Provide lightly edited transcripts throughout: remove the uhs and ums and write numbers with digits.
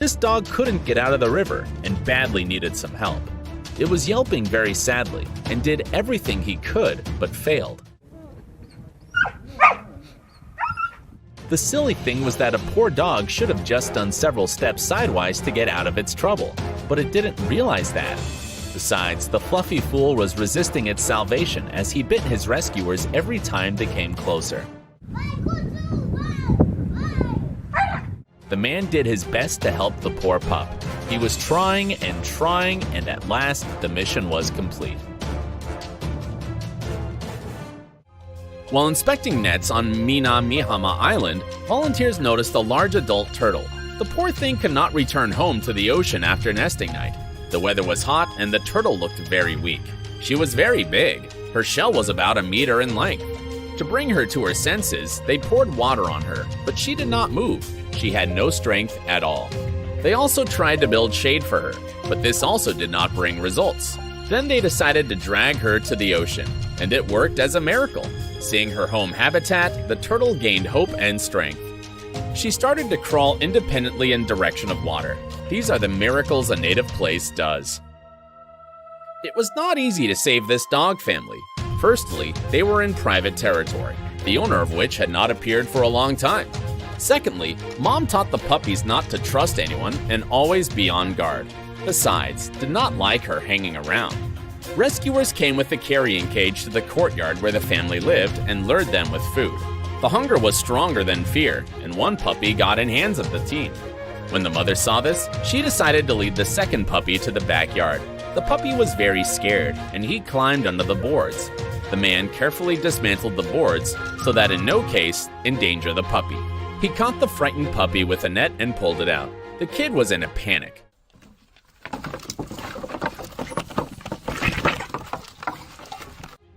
This dog couldn't get out of the river and badly needed some help. It was yelping very sadly and did everything he could but failed. The silly thing was that a poor dog should have just done several steps sidewise to get out of its trouble, but it didn't realize that. Besides, the fluffy fool was resisting its salvation as he bit his rescuers every time they came closer. The man did his best to help the poor pup. He was trying, and at last the mission was complete. While inspecting nets on Minamihama Island, volunteers noticed a large adult turtle. The poor thing could not return home to the ocean after nesting night. The weather was hot and the turtle looked very weak. She was very big. Her shell was about a meter in length. To bring her to her senses, they poured water on her, but she did not move. She had no strength at all. They also tried to build shade for her, but this also did not bring results. Then they decided to drag her to the ocean, and it worked as a miracle. Seeing her home habitat, the turtle gained hope and strength. She started to crawl independently in direction of water. These are the miracles a native place does. It was not easy to save this dog family. Firstly, they were in private territory, the owner of which had not appeared for a long time. Secondly, Mom taught the puppies not to trust anyone and always be on guard. Besides, did not like her hanging around. Rescuers came with a carrying cage to the courtyard where the family lived and lured them with food. The hunger was stronger than fear, and one puppy got in hands of the team. When the mother saw this, she decided to lead the second puppy to the backyard. The puppy was very scared, and he climbed under the boards. The man carefully dismantled the boards so that in no case endanger the puppy. He caught the frightened puppy with a net and pulled it out. The kid was in a panic.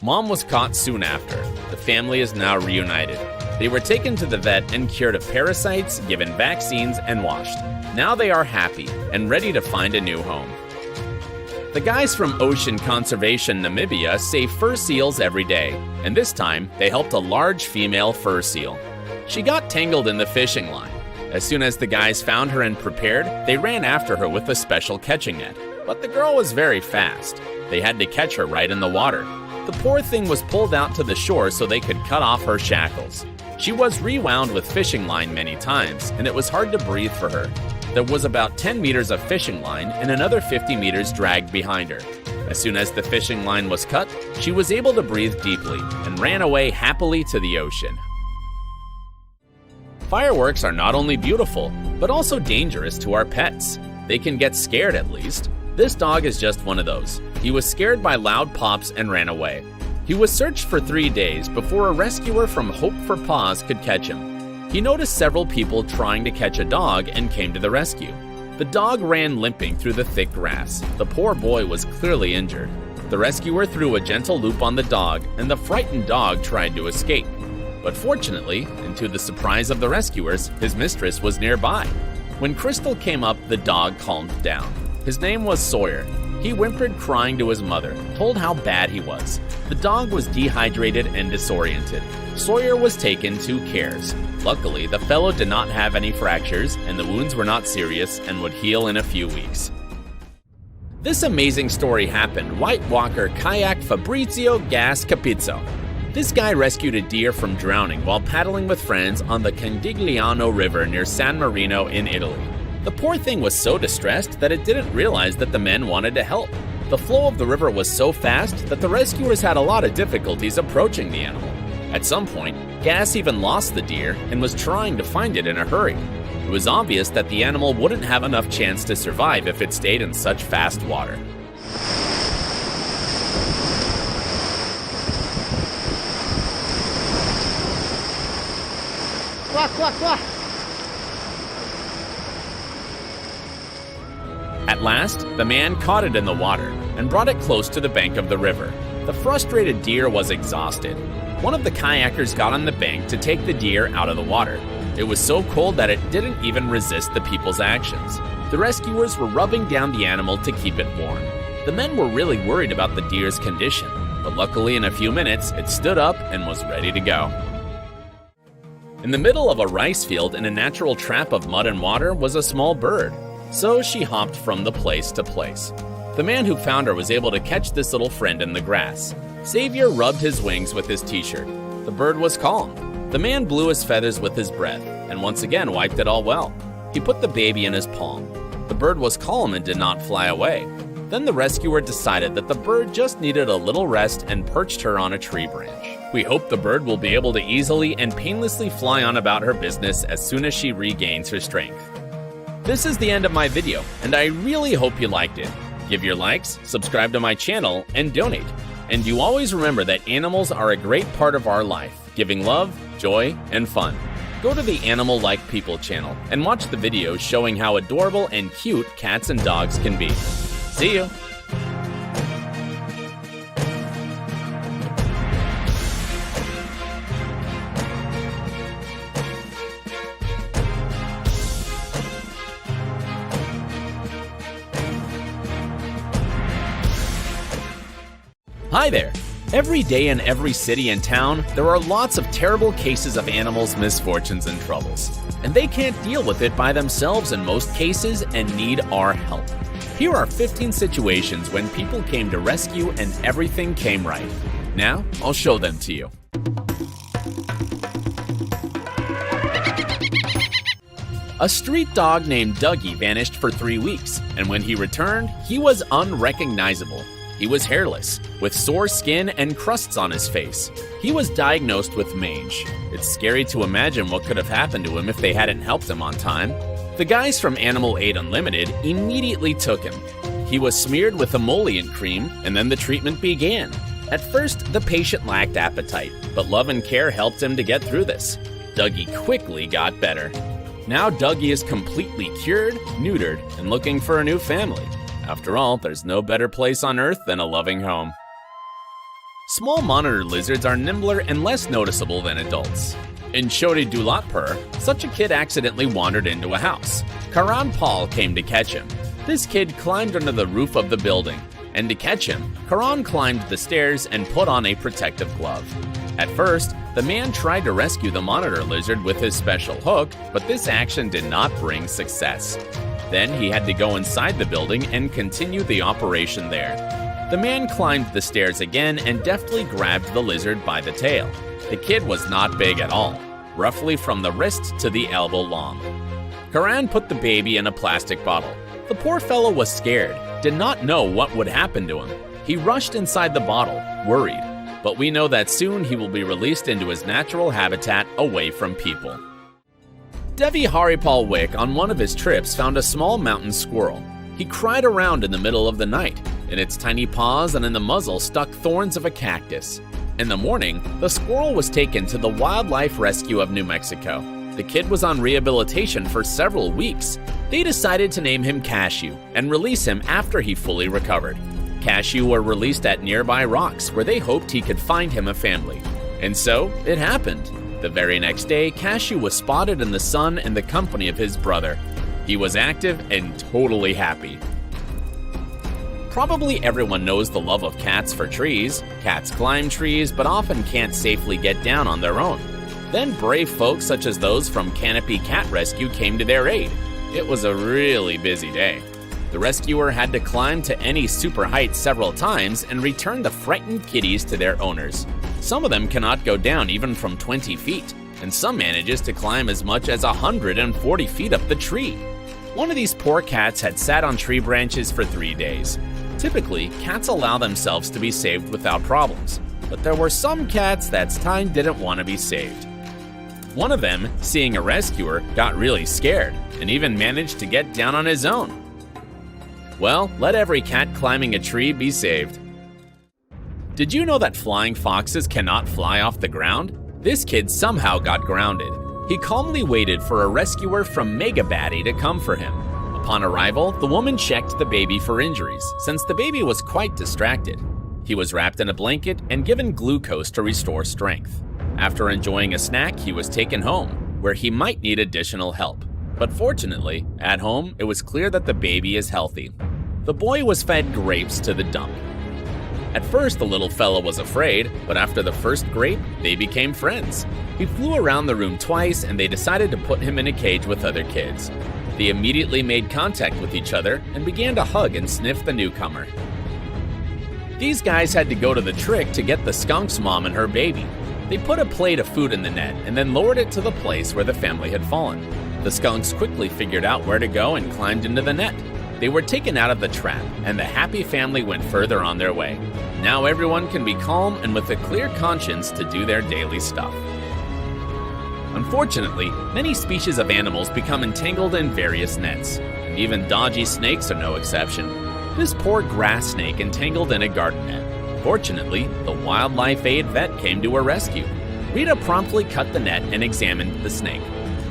Mom was caught soon after. The family is now reunited. They were taken to the vet and cured of parasites, given vaccines, and washed. Now they are happy and ready to find a new home. The guys from Ocean Conservation Namibia save fur seals every day, and this time they helped a large female fur seal. She got tangled in the fishing line. As soon as the guys found her and prepared, they ran after her with a special catching net. But the girl was very fast. They had to catch her right in the water. The poor thing was pulled out to the shore so they could cut off her shackles. She was rewound with fishing line many times, and it was hard to breathe for her. There was about 10 meters of fishing line and another 50 meters dragged behind her. As soon as the fishing line was cut, she was able to breathe deeply and ran away happily to the ocean. Fireworks are not only beautiful, but also dangerous to our pets. They can get scared at least. This dog is just one of those. He was scared by loud pops and ran away. He was searched for 3 days before a rescuer from Hope for Paws could catch him. He noticed several people trying to catch a dog and came to the rescue. The dog ran limping through the thick grass. The poor boy was clearly injured. The rescuer threw a gentle loop on the dog, and the frightened dog tried to escape. But fortunately, and to the surprise of the rescuers, his mistress was nearby. When Crystal came up, the dog calmed down. His name was Sawyer. He whimpered, crying to his mother, told how bad he was. The dog was dehydrated and disoriented. Sawyer was taken to CARES. Luckily, the fellow did not have any fractures, and the wounds were not serious and would heal in a few weeks. This amazing story happened White Walker Kayak Fabrizio Gas Capizzo. This guy rescued a deer from drowning while paddling with friends on the Candigliano River near San Marino in Italy. The poor thing was so distressed that it didn't realize that the men wanted to help. The flow of the river was so fast that the rescuers had a lot of difficulties approaching the animal. At some point, Gas even lost the deer and was trying to find it in a hurry. It was obvious that the animal wouldn't have enough chance to survive if it stayed in such fast water. Quack, quack, quack. At last, the man caught it in the water and brought it close to the bank of the river. The frustrated deer was exhausted. One of the kayakers got on the bank to take the deer out of the water. It was so cold that it didn't even resist the people's actions. The rescuers were rubbing down the animal to keep it warm. The men were really worried about the deer's condition, but luckily in a few minutes it stood up and was ready to go. In the middle of a rice field in a natural trap of mud and water was a small bird. so she hopped from the place to place. The man who found her was able to catch this little friend in the grass. Xavier rubbed his wings with his t-shirt. The bird was calm. The man blew his feathers with his breath, and once again wiped it all well. He put the baby in his palm. The bird was calm and did not fly away. Then the rescuer decided that the bird just needed a little rest and perched her on a tree branch. We hope the bird will be able to easily and painlessly fly on about her business as soon as she regains her strength. This is the end of my video, and I really hope you liked it. Give your likes, subscribe to my channel, and donate. And you always remember that animals are a great part of our life, giving love, joy, and fun. Go to the Animal Like People channel and watch the videos showing how adorable and cute cats and dogs can be. See you! Hi there! Every day in every city and town, there are lots of terrible cases of animals' misfortunes and troubles. And they can't deal with it by themselves in most cases and need our help. Here are 15 situations when people came to rescue and everything came right. Now, I'll show them to you. A street dog named Dougie vanished for 3 weeks, and when he returned, he was unrecognizable. He was hairless, with sore skin and crusts on his face. He was diagnosed with mange. It's scary to imagine what could have happened to him if they hadn't helped him on time. The guys from Animal Aid Unlimited immediately took him. He was smeared with emollient cream, and then the treatment began. At first, the patient lacked appetite, but love and care helped him to get through this. Dougie quickly got better. Now Dougie is completely cured, neutered, and looking for a new family. After all, there's no better place on Earth than a loving home. Small monitor lizards are nimbler and less noticeable than adults. In Choti Dulatpur, such a kid accidentally wandered into a house. Karan Paul came to catch him. This kid climbed under the roof of the building, and to catch him, Karan climbed the stairs and put on a protective glove. At first, the man tried to rescue the monitor lizard with his special hook, but this action did not bring success. Then he had to go inside the building and continue the operation there. The man climbed the stairs again and deftly grabbed the lizard by the tail. The kid was not big at all, roughly from the wrist to the elbow long. Karan put the baby in a plastic bottle. The poor fellow was scared, did not know what would happen to him. He rushed inside the bottle, worried. But we know that soon he will be released into his natural habitat away from people. Devi Haripal Wick on one of his trips found a small mountain squirrel. He cried around in the middle of the night. In its tiny paws and in the muzzle stuck thorns of a cactus. In the morning, the squirrel was taken to the Wildlife Rescue of New Mexico. The kid was on rehabilitation for several weeks. They decided to name him Cashew and release him after he fully recovered. Cashew were released at nearby rocks where they hoped he could find him a family. And so, it happened. The very next day, Cashew was spotted in the sun in the company of his brother. He was active and totally happy. Probably everyone knows the love of cats for trees. Cats climb trees, but often can't safely get down on their own. Then brave folks such as those from Canopy Cat Rescue came to their aid. It was a really busy day. The rescuer had to climb to any super height several times and return the frightened kitties to their owners. Some of them cannot go down even from 20 feet, and some manages to climb as much as 140 feet up the tree. One of these poor cats had sat on tree branches for 3 days. Typically, cats allow themselves to be saved without problems, but there were some cats that time didn't want to be saved. One of them, seeing a rescuer, got really scared and even managed to get down on his own. Well, let every cat climbing a tree be saved. Did you know that flying foxes cannot fly off the ground? This kid somehow got grounded. He calmly waited for a rescuer from Megabaddy to come for him. Upon arrival, the woman checked the baby for injuries, since the baby was quite distracted. He was wrapped in a blanket and given glucose to restore strength. After enjoying a snack, he was taken home, where he might need additional help. But fortunately, at home, it was clear that the baby is healthy. The boy was fed grapes to the dump. At first, the little fellow was afraid, but after the first grape, they became friends. He flew around the room twice, and they decided to put him in a cage with other kids. They immediately made contact with each other and began to hug and sniff the newcomer. These guys had to go to the trick to get the skunk's mom and her baby. They put a plate of food in the net and then lowered it to the place where the family had fallen. The skunks quickly figured out where to go and climbed into the net. They were taken out of the trap, and the happy family went further on their way. Now everyone can be calm and with a clear conscience to do their daily stuff. Unfortunately, many species of animals become entangled in various nets, and even dodgy snakes are no exception. This poor grass snake entangled in a garden net. Fortunately, the wildlife aid vet came to her rescue. Rita promptly cut the net and examined the snake.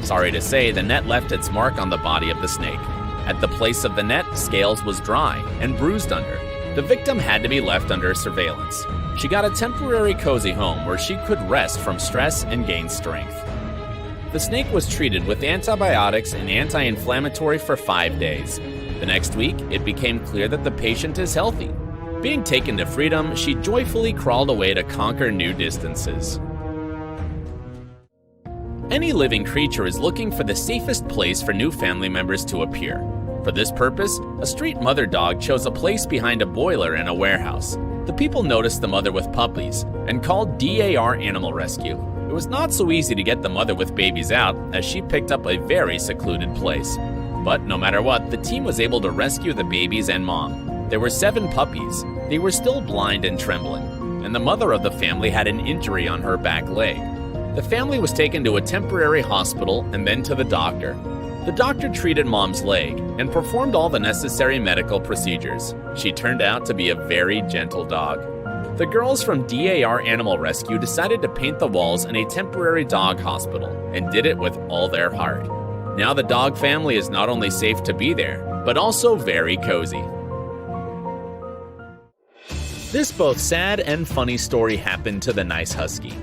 Sorry to say, the net left its mark on the body of the snake. At the place of the net, scales was dry and bruised under. The victim had to be left under surveillance. She got a temporary cozy home where she could rest from stress and gain strength. The snake was treated with antibiotics and anti-inflammatory for 5 days. The next week, it became clear that the patient is healthy. Being taken to freedom, she joyfully crawled away to conquer new distances. Any living creature is looking for the safest place for new family members to appear. For this purpose, a street mother dog chose a place behind a boiler in a warehouse. The people noticed the mother with puppies and called DAR Animal Rescue. It was not so easy to get the mother with babies out, as she picked up a very secluded place. But no matter what, the team was able to rescue the babies and mom. There were 7 puppies. They were still blind and trembling, and the mother of the family had an injury on her back leg. The family was taken to a temporary hospital and then to the doctor. The doctor treated mom's leg and performed all the necessary medical procedures. She turned out to be a very gentle dog. The girls from DAR Animal Rescue decided to paint the walls in a temporary dog hospital and did it with all their heart. Now the dog family is not only safe to be there, but also very cozy. This both sad and funny story happened to the nice husky.